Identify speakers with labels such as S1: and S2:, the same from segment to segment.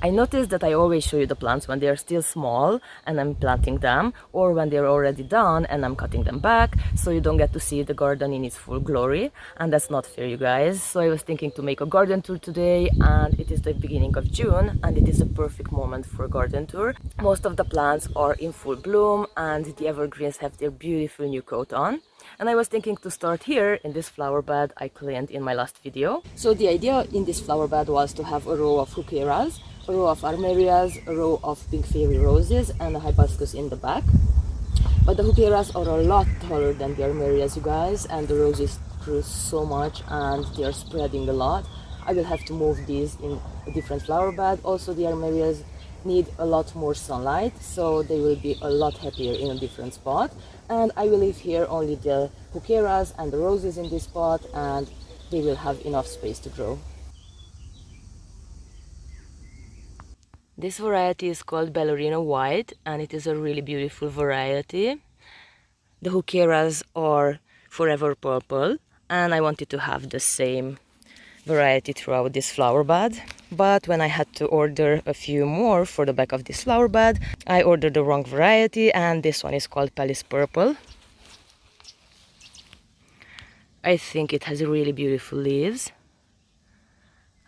S1: I noticed that I always show you the plants when they are still small and I'm planting them, or when they're already done and I'm cutting them back, so you don't get to see the garden in its full glory, and that's not fair, you guys. So I was thinking to make a garden tour today, and it is the beginning of June and it is a perfect moment for a garden tour. Most of the plants are in full bloom and the evergreens have their beautiful new coat on. And I was thinking to start here in this flower bed I cleaned in my last video. So the idea in this flower bed was to have a row of Heucheras, a row of Armerias, a row of pink fairy roses, and a hibiscus in the back. But the Heucheras are a lot taller than the Armerias, you guys, and the roses grew so much and they are spreading a lot. I will have to move these in a different flower bed. Also, the Armerias need a lot more sunlight, so they will be a lot happier in a different spot. And I will leave here only the Heucheras and the roses in this spot, and they will have enough space to grow. This variety is called Ballerina White, and it is a really beautiful variety. The Heucheras are forever purple, and I wanted to have the same variety throughout this flower bed. But when I had to order a few more for the back of this flower bed, I ordered the wrong variety, and this one is called Palace Purple. I think it has really beautiful leaves,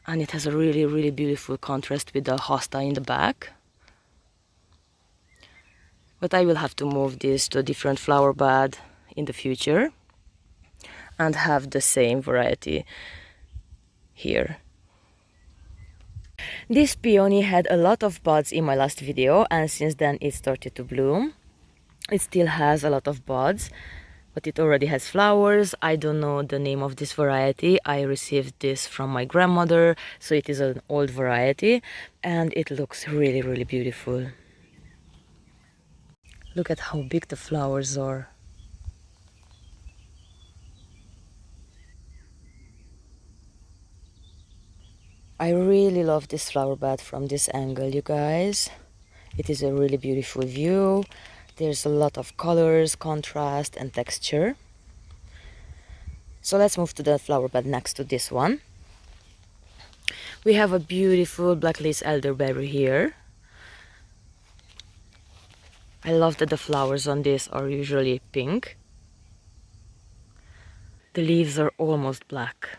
S1: and it has a really beautiful contrast with the hosta in the back. But I will have to move this to a different flower bed in the future and have the same variety here. This peony had a lot of buds in my last video, and since then it started to bloom. It still has a lot of buds, but it already has flowers. I don't know the name of this variety. I received this from my grandmother, so it is an old variety, and it looks really beautiful. Look at how big the flowers are. I really love this flower bed from this angle, you guys. It is a really beautiful view. There's a lot of colors, contrast and texture. So let's move to the flower bed next to this one. We have a beautiful black lace elderberry here. I love that the flowers on this are usually pink. The leaves are almost black.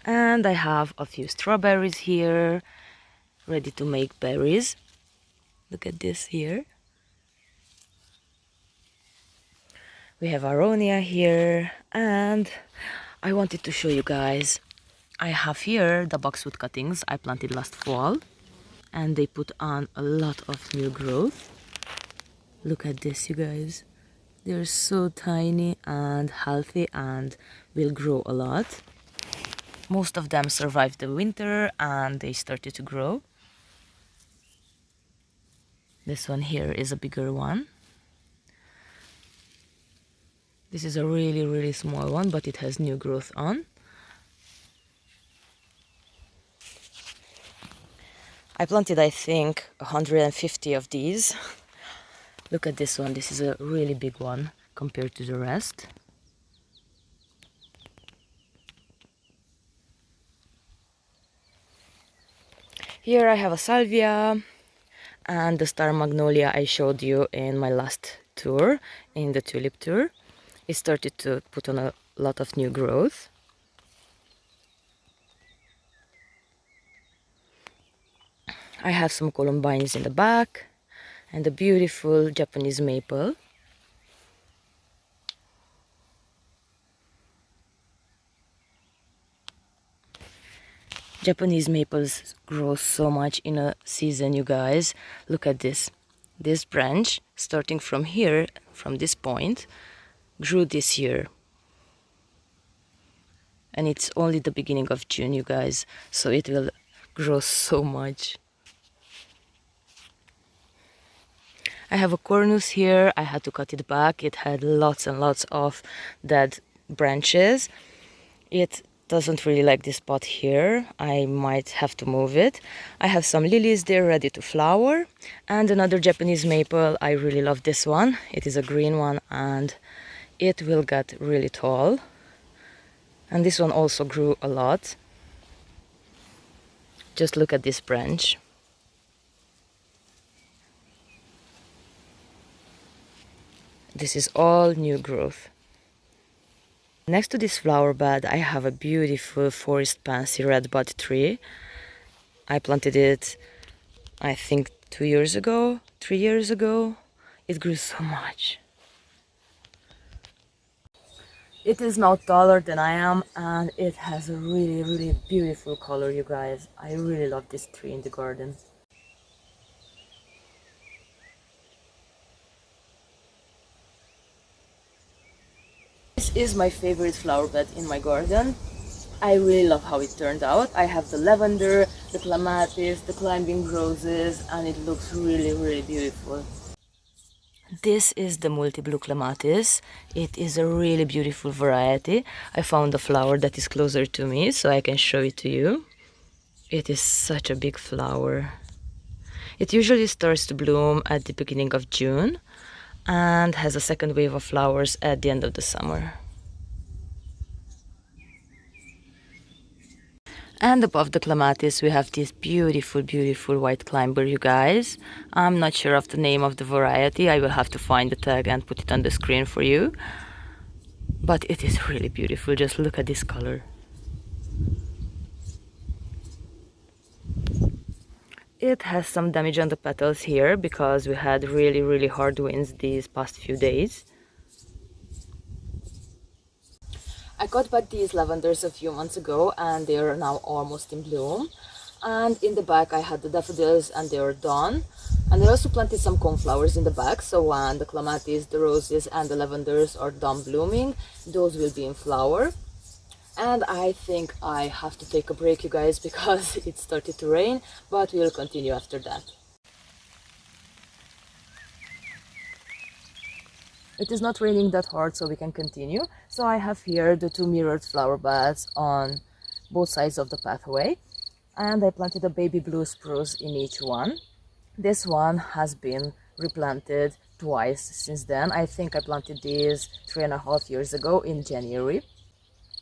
S1: And I have a few strawberries here, ready to make berries. Look at this here. We have Aronia here, and I wanted to show you guys. I have here the boxwood cuttings I planted last fall, and they put on a lot of new growth. Look at this, you guys. They're so tiny and healthy and will grow a lot. Most of them survived the winter and they started to grow. This one here is a bigger one. This is a really small one, but it has new growth on. I planted, I think, 150 of these. Look at this one. This is a really big one compared to the rest. Here I have a salvia and the star magnolia I showed you in my last tour, in the tulip tour. It started to put on a lot of new growth. I have some columbines in the back and a beautiful Japanese maple. Japanese maples grow so much in a season, you guys. Look at this. This branch, starting from here, from this point, grew this year. And it's only the beginning of June, you guys, so it will grow so much. I have a cornus here. I had to cut it back. It had lots and lots of dead branches. It doesn't really like this pot here. I might have to move it. I have some lilies there ready to flower, and another Japanese maple. I really love this one. It is a green one and it will get really tall, And this one also grew a lot. Just look at this branch. This is all new growth. Next to this flower bed, I have a beautiful forest pansy redbud tree. I planted it, I think 2 years ago, 3 years ago. It grew so much. It is now taller than I am, and it has a really beautiful color, you guys. I really love this tree in the garden. This is my favorite flower bed in my garden. I really love how it turned out. I have the lavender, the clematis, the climbing roses, and it looks really beautiful. This is the multi-blue clematis. It is a really beautiful variety. I found a flower that is closer to me, so I can show it to you. It is such a big flower. It usually starts to bloom at the beginning of June and has a second wave of flowers at the end of the summer. And above the clematis we have this beautiful white climber, you guys. I'm not sure of the name of the variety. I will have to find the tag and put it on the screen for you. But it is really beautiful. Just look at this color. It has some damage on the petals here because we had really hard winds these past few days. I got back these lavenders a few months ago and they are now almost in bloom. And in the back I had the daffodils and they are done. And I also planted some coneflowers in the back, so when the clematis, the roses and the lavenders are done blooming, those will be in flower. And I think I have to take a break, you guys, because it started to rain, but we'll continue after that. It is not raining that hard, so we can continue. So I have here the two mirrored flower beds on both sides of the pathway, and I planted a baby blue spruce in each one. This one has been replanted twice since then. I think I planted these 3.5 years ago in January.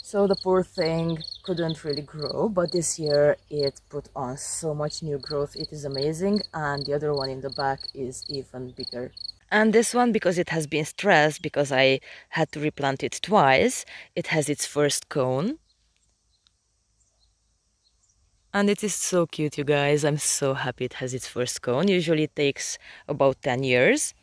S1: So the poor thing couldn't really grow, but this year it put on so much new growth. It is amazing, and the other one in the back is even bigger. And this one, because it has been stressed, because I had to replant it twice, it has its first cone. And it is so cute, you guys. I'm so happy it has its first cone. Usually it takes about 10 years.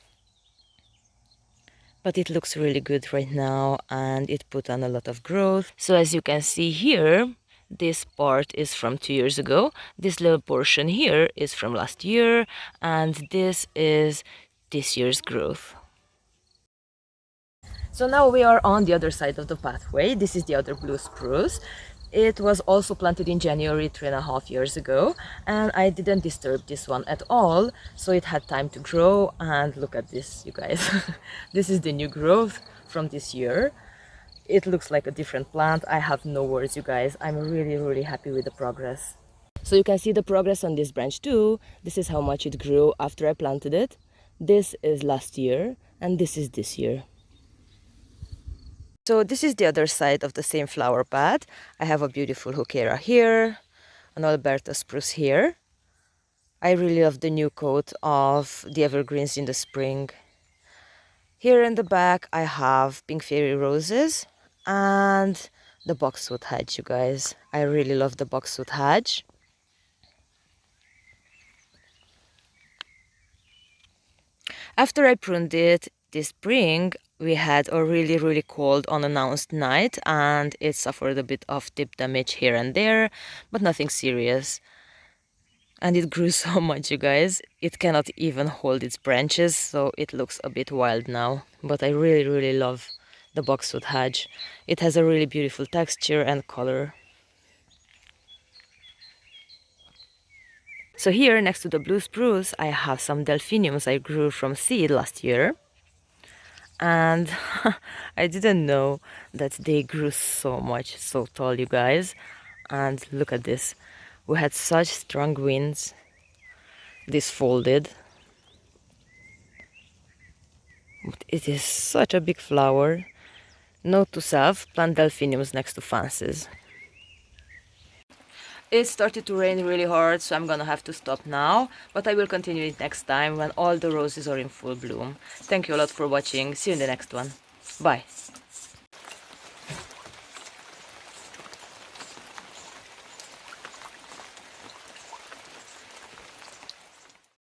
S1: But it looks really good right now and it put on a lot of growth. So as you can see here, this part is from 2 years ago. This little portion here is from last year, and this is this year's growth. So now we are on the other side of the pathway. This is the other blue spruce. It was also planted in January 3.5 years ago, and I didn't disturb this one at all, so it had time to grow. And look at this, you guys. This is the new growth from this year. It looks like a different plant. I have no words, you guys. I'm really happy with the progress. So you can see the progress on this branch too. This is how much it grew after I planted it. This is last year, and this is this year. So this is the other side of the same flower bed. I have a beautiful Heuchera here, an Alberta spruce here. I really love the new coat of the evergreens in the spring. Here in the back I have pink fairy roses and the boxwood hedge, you guys. I really love the boxwood hedge. After I pruned it this spring, we had a really cold unannounced night and it suffered a bit of tip damage here and there, but nothing serious. And it grew so much, you guys. It cannot even hold its branches, so it looks a bit wild now. But I really love the boxwood hedge. It has a really beautiful texture and color. So here next to the blue spruce I have some delphiniums I grew from seed last year. And I didn't know that they grew so much, so tall, you guys. And look at this. We had such strong winds. This folded. But it is such a big flower. Note to self, plant delphiniums next to fancies. It started to rain really hard, so I'm gonna have to stop now, but I will continue it next time when all the roses are in full bloom. Thank you a lot for watching. See you in the next one. Bye.